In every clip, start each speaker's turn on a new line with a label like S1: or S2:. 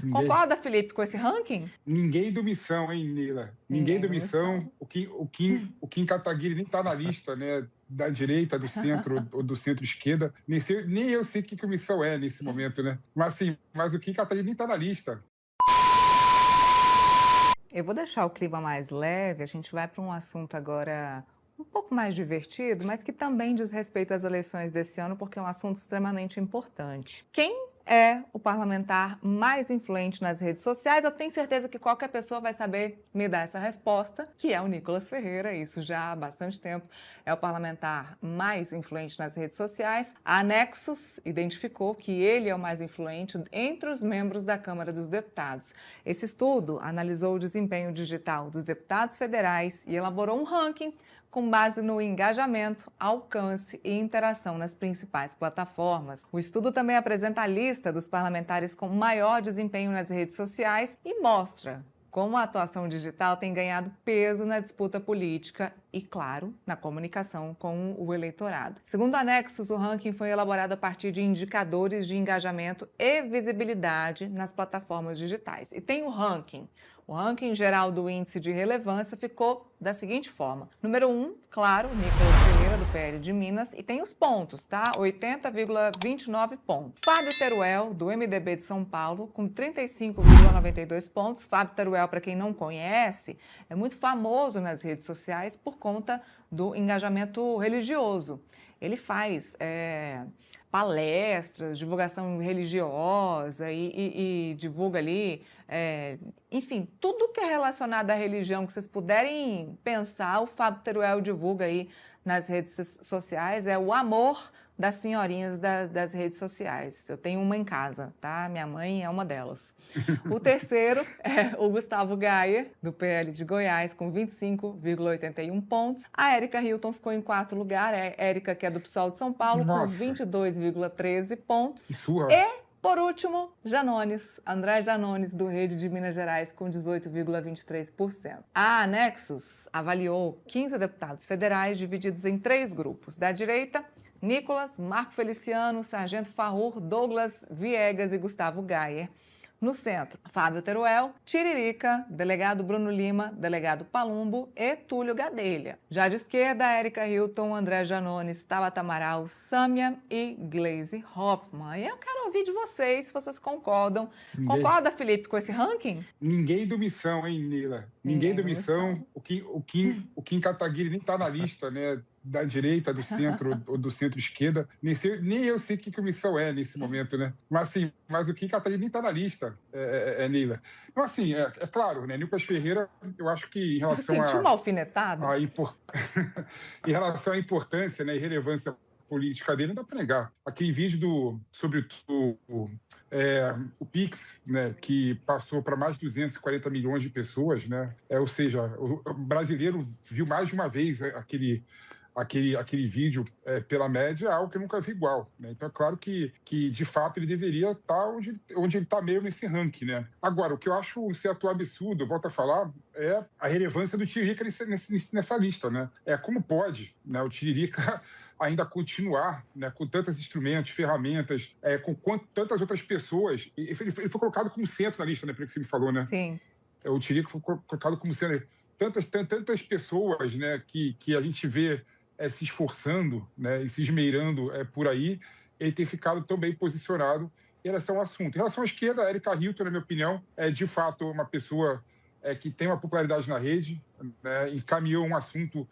S1: Ninguém,
S2: Concorda, Felipe, com esse ranking?
S1: ninguém do Missão, hein, Nila? Ninguém do Missão. O Kim Kataguiri nem está na lista, né? Da direita, do centro ou do centro-esquerda. Nem eu sei o que o Missão é nesse momento, né? Mas o Kim Kataguiri nem está na lista.
S2: Eu vou deixar o clima mais leve, a gente vai para um assunto agora um pouco mais divertido, mas que também diz respeito às eleições desse ano, porque é um assunto extremamente importante. Quem é o parlamentar mais influente nas redes sociais? Eu tenho certeza que qualquer pessoa vai saber me dar essa resposta, que é o Nicolas Ferreira, isso já há bastante tempo. É o parlamentar mais influente nas redes sociais. A Nexus identificou que ele é o mais influente entre os membros da Câmara dos Deputados. Esse estudo analisou o desempenho digital dos deputados federais e elaborou um ranking com base no engajamento, alcance e interação nas principais plataformas. O estudo também apresenta a lista dos parlamentares com maior desempenho nas redes sociais e mostra como a atuação digital tem ganhado peso na disputa política e, claro, na comunicação com o eleitorado. Segundo a Nexus, o ranking foi elaborado a partir de indicadores de engajamento e visibilidade nas plataformas digitais. E tem o ranking. O ranking geral do índice de relevância ficou da seguinte forma. Número 1, claro, Nicolas Ferreira, do PL de Minas, e tem os pontos, tá? 80,29 pontos. Fábio Teruel, do MDB de São Paulo, com 35,92 pontos. Fábio Teruel, para quem não conhece, é muito famoso nas redes sociais por conta do engajamento religioso. Ele faz palestras, divulgação religiosa e divulga ali, enfim, tudo que é relacionado à religião que vocês puderem pensar, o Fábio Teruel divulga aí nas redes sociais, é o amor das senhorinhas das redes sociais. Eu tenho uma em casa, tá? Minha mãe é uma delas. O terceiro é o Gustavo Gayer, do PL de Goiás, com 25,81 pontos. A Érica Hilton ficou em quarto lugar, Érica, que é do PSOL de São Paulo,
S1: Nossa.
S2: com 22,13 pontos.
S1: Que surra.
S2: E, por último, Janones, André Janones, do Rede de Minas Gerais, com 18,23%. A Nexus avaliou 15 deputados federais divididos em 3 grupos. Da direita, Nicolas, Marco Feliciano, Sargento Farrur, Douglas Viegas e Gustavo Gayer. No centro, Fábio Teruel, Tiririca, delegado Bruno Lima, delegado Palumbo e Túlio Gadelha. Já de esquerda, Érica Hilton, André Janones, Tabata Amaral, Sâmia e Gleisi Hoffmann. E eu quero ouvir de vocês, se vocês concordam. Concorda, Felipe, com esse ranking?
S1: Ninguém do Missão, hein, Nila? Ninguém do Missão. O Kim Kataguiri nem está na lista, né? Da direita, do centro ou do centro-esquerda. Nem eu sei o que o Missão é nesse momento, né? Mas o Kim Kataguiri nem está na lista, Nila. Então, assim, é claro, né? Nicolas Ferreira, eu acho que em relação
S2: Sentiu uma alfinetada?
S1: Em relação à importância, né, e relevância política dele, não dá para negar. Aquele vídeo sobre o Pix, né, que passou para mais de 240 milhões de pessoas, né? Ou seja, o brasileiro viu mais de uma vez aquele vídeo pela média, é algo que eu nunca vi igual, né? Então é claro que de fato ele deveria estar onde ele está meio nesse ranking, né? Agora, o que eu acho um certo absurdo, eu volto a falar, é a relevância do Tiririca nessa lista, né? Como pode, né, o Tiririca ainda continuar, né, com tantos instrumentos, ferramentas, com tantas outras pessoas. Ele foi colocado como centro na lista, né, pelo que você me falou, né?
S2: Sim.
S1: O Tiririca foi colocado como centro. Tantas pessoas, né, que a gente vê se esforçando, né, e se esmeirando por aí, ele tem ficado tão bem posicionado em relação ao assunto. Em relação à esquerda, a Érica Hilton, na minha opinião, é de fato uma pessoa que tem uma popularidade na rede, né, encaminhou um assunto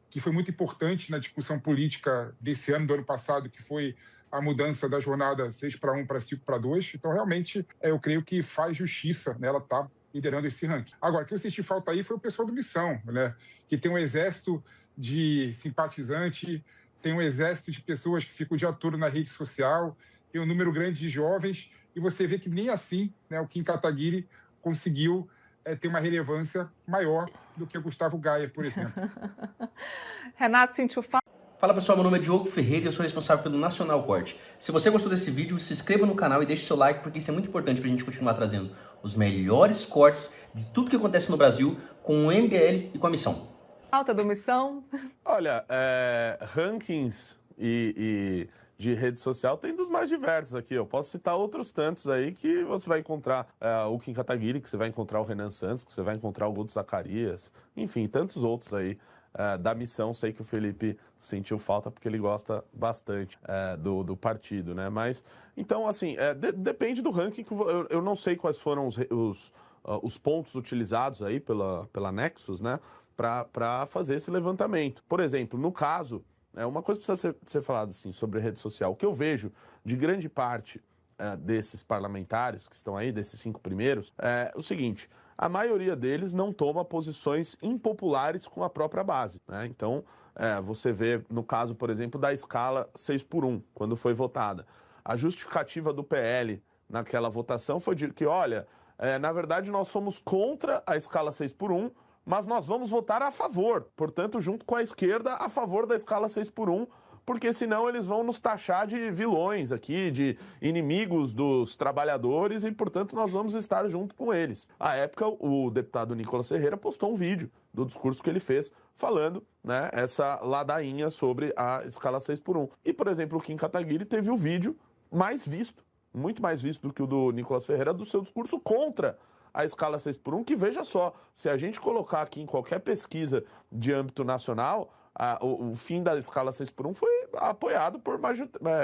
S1: que foi muito importante na discussão política desse ano, do ano passado, que foi a mudança da jornada 6-1 para 5-2. Então, realmente, eu creio que faz justiça, né, ela está liderando esse ranking. Agora, o que eu senti falta aí foi o pessoal do Missão, né, que tem um exército de simpatizante, tem um exército de pessoas que ficam o dia todo na rede social, tem um número grande de jovens, e você vê que nem assim, né, o Kim Kataguiri conseguiu ter uma relevância maior do que o Gustavo Gayer, por exemplo.
S2: Renato sentiu falta?
S3: Fala pessoal, meu nome é Diogo Ferreira e eu sou responsável pelo Nacional Corte. Se você gostou desse vídeo, se inscreva no canal e deixe seu like, porque isso é muito importante pra gente continuar trazendo os melhores cortes de tudo que acontece no Brasil com o MBL e com a Missão.
S2: Falta do Missão?
S4: Olha, rankings e de rede social tem dos mais diversos aqui. Eu posso citar outros tantos aí que você vai encontrar o Kim Kataguiri, que você vai encontrar o Renan Santos, que você vai encontrar o Guto Zacarias, enfim, tantos outros aí da missão. Sei que o Felipe sentiu falta porque ele gosta bastante do partido, né? Mas, então, assim, depende do ranking. Eu não sei quais foram os pontos utilizados aí pela Nexus, né? Para fazer esse levantamento. Por exemplo, no caso, uma coisa que precisa ser falada assim, sobre rede social. O que eu vejo de grande parte desses parlamentares que estão aí, desses 5 primeiros, é o seguinte: a maioria deles não toma posições impopulares com a própria base, né? Então, você vê, no caso, por exemplo, da escala 6x1, quando foi votada. A justificativa do PL naquela votação foi de que, olha, na verdade, nós somos contra a escala 6x1, mas nós vamos votar a favor, portanto, junto com a esquerda, a favor da escala 6x1, porque senão eles vão nos taxar de vilões aqui, de inimigos dos trabalhadores, e, portanto, nós vamos estar junto com eles. À época, o deputado Nicolas Ferreira postou um vídeo do discurso que ele fez, falando, né, essa ladainha sobre a escala 6x1. E, por exemplo, o Kim Kataguiri teve o vídeo mais visto, muito mais visto do que o do Nicolas Ferreira, do seu discurso contra a escala 6x1, que, veja só, se a gente colocar aqui em qualquer pesquisa de âmbito nacional, o fim da escala 6x1 foi apoiado por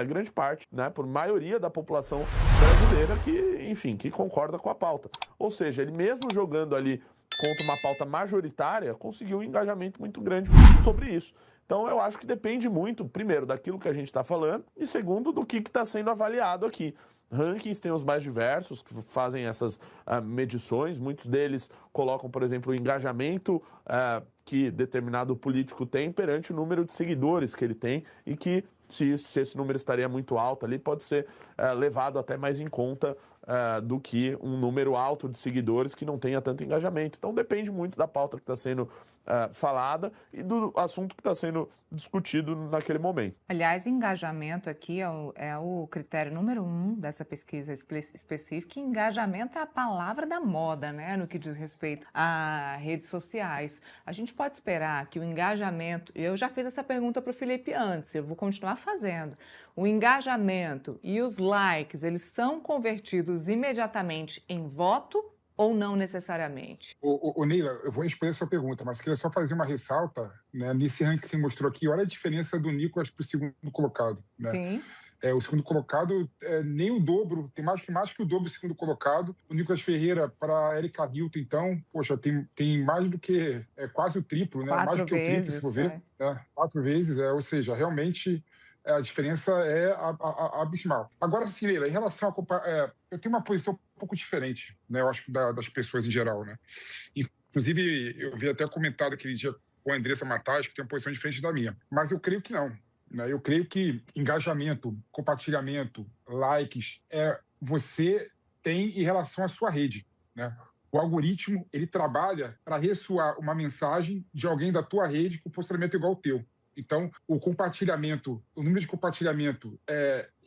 S4: grande parte, né, por maioria da população brasileira que, enfim, que concorda com a pauta. Ou seja, ele mesmo jogando ali contra uma pauta majoritária, conseguiu um engajamento muito grande sobre isso. Então, eu acho que depende muito, primeiro, daquilo que a gente está falando, e segundo, do que está sendo avaliado aqui. Rankings tem os mais diversos, que fazem essas medições. Muitos deles colocam, por exemplo, o engajamento que determinado político tem perante o número de seguidores que ele tem, e que, se esse número estaria muito alto ali, pode ser levado até mais em conta do que um número alto de seguidores que não tenha tanto engajamento. Então, depende muito da pauta que está sendo falada e do assunto que está sendo discutido naquele momento.
S2: Aliás, engajamento aqui é o critério número 1 dessa pesquisa específica. Engajamento é a palavra da moda, né, no que diz respeito a redes sociais. A gente pode esperar que o engajamento, eu já fiz essa pergunta para o Felipe antes, eu vou continuar fazendo. O engajamento e os likes, eles são convertidos imediatamente em voto ou não necessariamente?
S1: Neila, eu vou responder a sua pergunta, mas queria só fazer uma ressalta, né, nesse ranking que você mostrou aqui. Olha a diferença do Nicolas para o segundo colocado, né?
S2: Sim.
S1: O segundo colocado nem o dobro, tem mais que o dobro do segundo colocado. O Nicolas Ferreira para a Erika Hilton, então, poxa, tem mais do que, quase o triplo, né?
S2: 4
S1: mais do que
S2: vezes,
S1: o triplo, se for ver. 4 vezes, ou seja, realmente a diferença é abismal. Agora, sim, Neila, em relação a... eu tenho uma posição um pouco diferente, né? Eu acho que das pessoas em geral, né? Inclusive, eu vi até comentado aquele dia com a Andressa Matas, que tem uma posição diferente da minha. Mas eu creio que não, né? Eu creio que engajamento, compartilhamento, likes, você tem em relação à sua rede, né? O algoritmo, ele trabalha para ressoar uma mensagem de alguém da tua rede com posicionamento igual ao teu. Então, o número de compartilhamento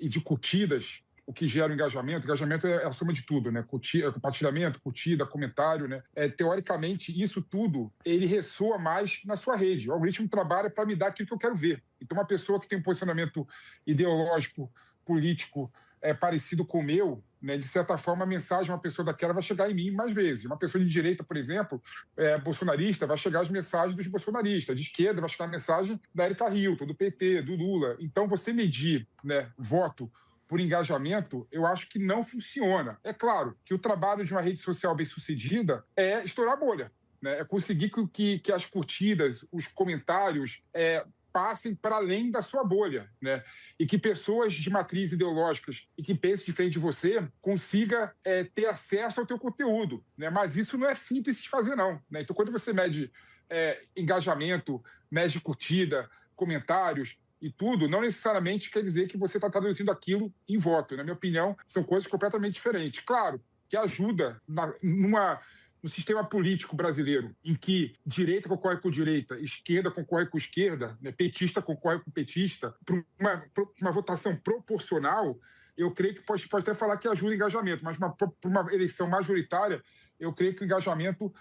S1: e de curtidas, o que gera o engajamento é a soma de tudo, né? Compartilhamento, curtida, comentário, né? Teoricamente, isso tudo, ele ressoa mais na sua rede. O algoritmo trabalha para me dar aquilo que eu quero ver. Então, uma pessoa que tem um posicionamento ideológico, político, parecido com o meu, né, de certa forma, a mensagem de uma pessoa daquela vai chegar em mim mais vezes. Uma pessoa de direita, por exemplo, bolsonarista, vai chegar as mensagens dos bolsonaristas. De esquerda, vai chegar a mensagem da Erika Hilton, do PT, do Lula. Então, você medir, né, voto por engajamento, eu acho que não funciona. É claro que o trabalho de uma rede social bem-sucedida é estourar a bolha, né? É conseguir que as curtidas, os comentários passem para além da sua bolha, né? E que pessoas de matriz ideológicas e que pensem diferente de você consiga ter acesso ao teu conteúdo, né? Mas isso não é simples de fazer, não, né? Então, quando você mede engajamento, mede curtida, comentários e tudo, não necessariamente quer dizer que você está traduzindo aquilo em voto. Na minha opinião, são coisas completamente diferentes. Claro que ajuda no sistema político brasileiro, em que direita concorre com direita, esquerda concorre com esquerda, né, petista concorre com petista, para uma votação proporcional, eu creio que pode até falar que ajuda o engajamento, mas para uma eleição majoritária, eu creio que o engajamento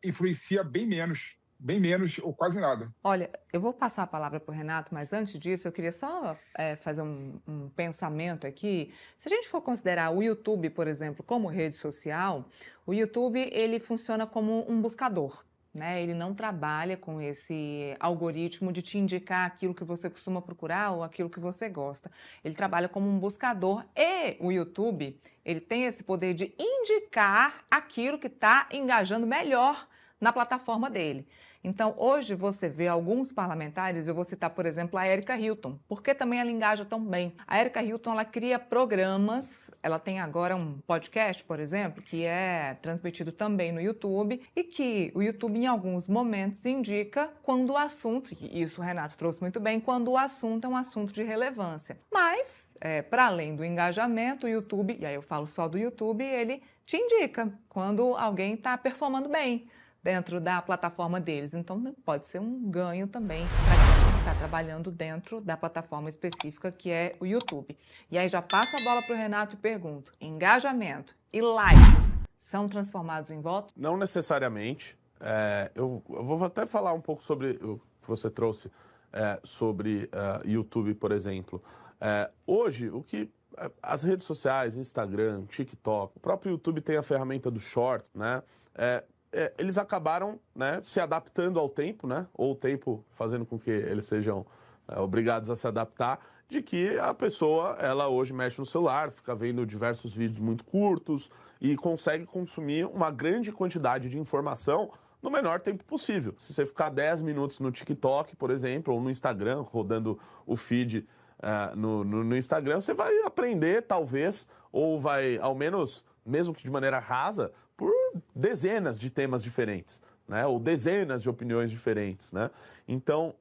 S1: influencia bem menos bem menos ou quase nada.
S2: Olha, eu vou passar a palavra para o Renato, mas antes disso eu queria só fazer um pensamento aqui. Se a gente for considerar o YouTube, por exemplo, como rede social, o YouTube ele funciona como um buscador. Né? Ele não trabalha com esse algoritmo de te indicar aquilo que você costuma procurar ou aquilo que você gosta. Ele trabalha como um buscador e o YouTube, ele tem esse poder de indicar aquilo que está engajando melhor na plataforma dele. Então, hoje você vê alguns parlamentares, eu vou citar, por exemplo, a Erika Hilton, porque também ela engaja tão bem. A Erika Hilton, ela cria programas, ela tem agora um podcast, por exemplo, que é transmitido também no YouTube e que o YouTube, em alguns momentos, indica quando o assunto, e isso o Renato trouxe muito bem, quando o assunto é um assunto de relevância. Mas, para além do engajamento, o YouTube, e aí eu falo só do YouTube, ele te indica quando alguém está performando bem dentro da plataforma deles. Então, pode ser um ganho também para quem está trabalhando dentro da plataforma específica que é o YouTube. E aí já passo a bola para o Renato e pergunto, engajamento e likes são transformados em voto?
S4: Não necessariamente. Eu vou até falar um pouco sobre o que você trouxe sobre YouTube, por exemplo. Hoje, as redes sociais, Instagram, TikTok, o próprio YouTube tem a ferramenta do Short, né? Eles acabaram, né, se adaptando ao tempo, né, ou o tempo fazendo com que eles sejam obrigados a se adaptar, de que a pessoa, ela hoje mexe no celular, fica vendo diversos vídeos muito curtos e consegue consumir uma grande quantidade de informação no menor tempo possível. Se você ficar 10 minutos no TikTok, por exemplo, ou no Instagram, rodando o feed no Instagram, você vai aprender, talvez, ou vai, ao menos, mesmo que de maneira rasa, por dezenas de temas diferentes, né? Ou dezenas de opiniões diferentes, né? Então,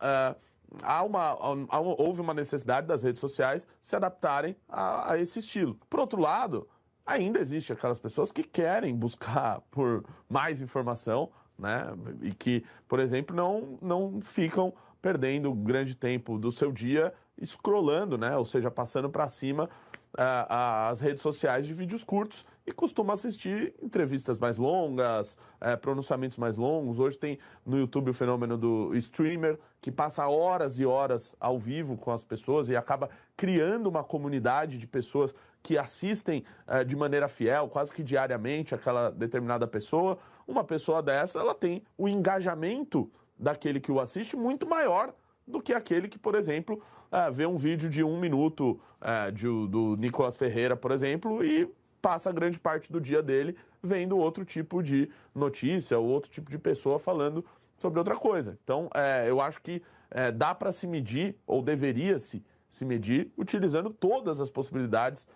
S4: houve uma necessidade das redes sociais se adaptarem a esse estilo. Por outro lado, ainda existe aquelas pessoas que querem buscar por mais informação, né? E que, por exemplo, não ficam perdendo grande tempo do seu dia scrollando, né? Ou seja, passando para cima as redes sociais de vídeos curtos e costuma assistir entrevistas mais longas, pronunciamentos mais longos. Hoje tem no YouTube o fenômeno do streamer, que passa horas e horas ao vivo com as pessoas e acaba criando uma comunidade de pessoas que assistem de maneira fiel, quase que diariamente, aquela determinada pessoa. Uma pessoa dessa, ela tem o engajamento daquele que o assiste muito maior do que aquele que, por exemplo, vê um vídeo de 1 minuto do Nicolas Ferreira, por exemplo, e passa grande parte do dia dele vendo outro tipo de notícia ou outro tipo de pessoa falando sobre outra coisa. Então, eu acho que dá para se medir, ou deveria-se se medir, utilizando todas as possibilidades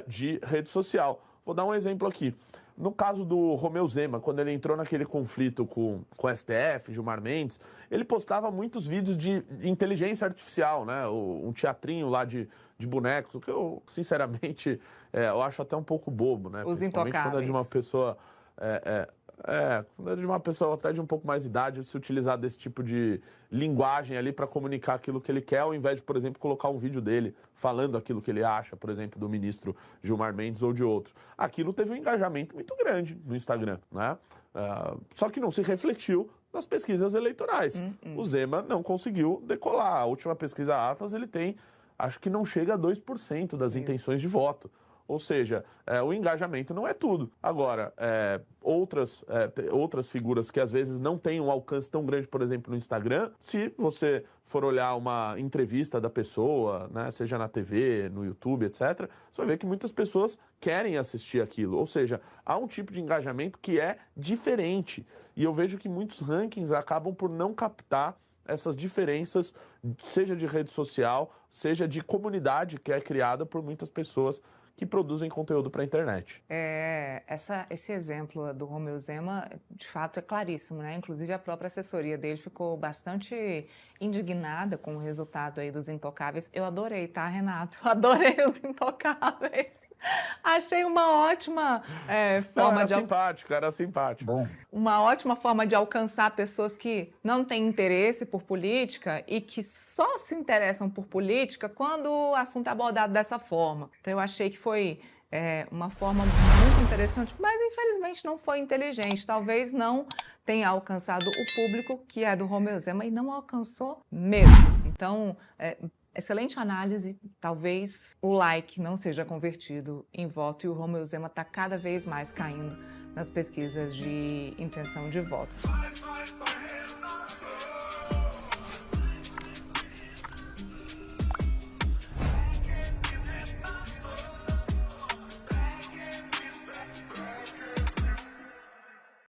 S4: de rede social. Vou dar um exemplo aqui. No caso do Romeu Zema, quando ele entrou naquele conflito com o STF, Gilmar Mendes, ele postava muitos vídeos de inteligência artificial, né? Um teatrinho lá de bonecos, o que eu, sinceramente, eu acho até um pouco bobo, né?
S2: Os
S4: Principalmente
S2: intocáveis.
S4: quando é de uma pessoa... quando é de uma pessoa até de um pouco mais idade, se utilizar desse tipo de linguagem ali para comunicar aquilo que ele quer, ao invés de, por exemplo, colocar um vídeo dele falando aquilo que ele acha, por exemplo, do ministro Gilmar Mendes ou de outros. Aquilo teve um engajamento muito grande no Instagram, né? Só que não se refletiu nas pesquisas eleitorais. O Zema não conseguiu decolar. A última pesquisa Atlas, ele tem, acho que não chega a 2% das intenções de voto. Ou seja, o engajamento não é tudo. Agora, outras figuras que às vezes não têm um alcance tão grande, por exemplo, no Instagram, se você for olhar uma entrevista da pessoa, né, seja na TV, no YouTube, etc., você vai ver que muitas pessoas querem assistir aquilo. Ou seja, há um tipo de engajamento que é diferente. E eu vejo que muitos rankings acabam por não captar essas diferenças, seja de rede social, seja de comunidade que é criada por muitas pessoas que produzem conteúdo para a internet.
S2: Esse exemplo do Romeu Zema, de fato, é claríssimo, né? Inclusive, a própria assessoria dele ficou bastante indignada com o resultado aí dos Intocáveis. Eu adorei, tá, Renato? Eu adorei os Intocáveis. Achei uma ótima forma de...
S4: Era simpático.
S1: Bom,
S2: Uma ótima forma de alcançar pessoas que não têm interesse por política e que só se interessam por política quando o assunto é abordado dessa forma. Então, eu achei que foi uma forma muito interessante, mas infelizmente não foi inteligente. Talvez não tenha alcançado o público que é do Romeu Zema e não alcançou mesmo. Então, excelente análise. Talvez o like não seja convertido em voto e o Romeu Zema está cada vez mais caindo nas pesquisas de intenção de voto.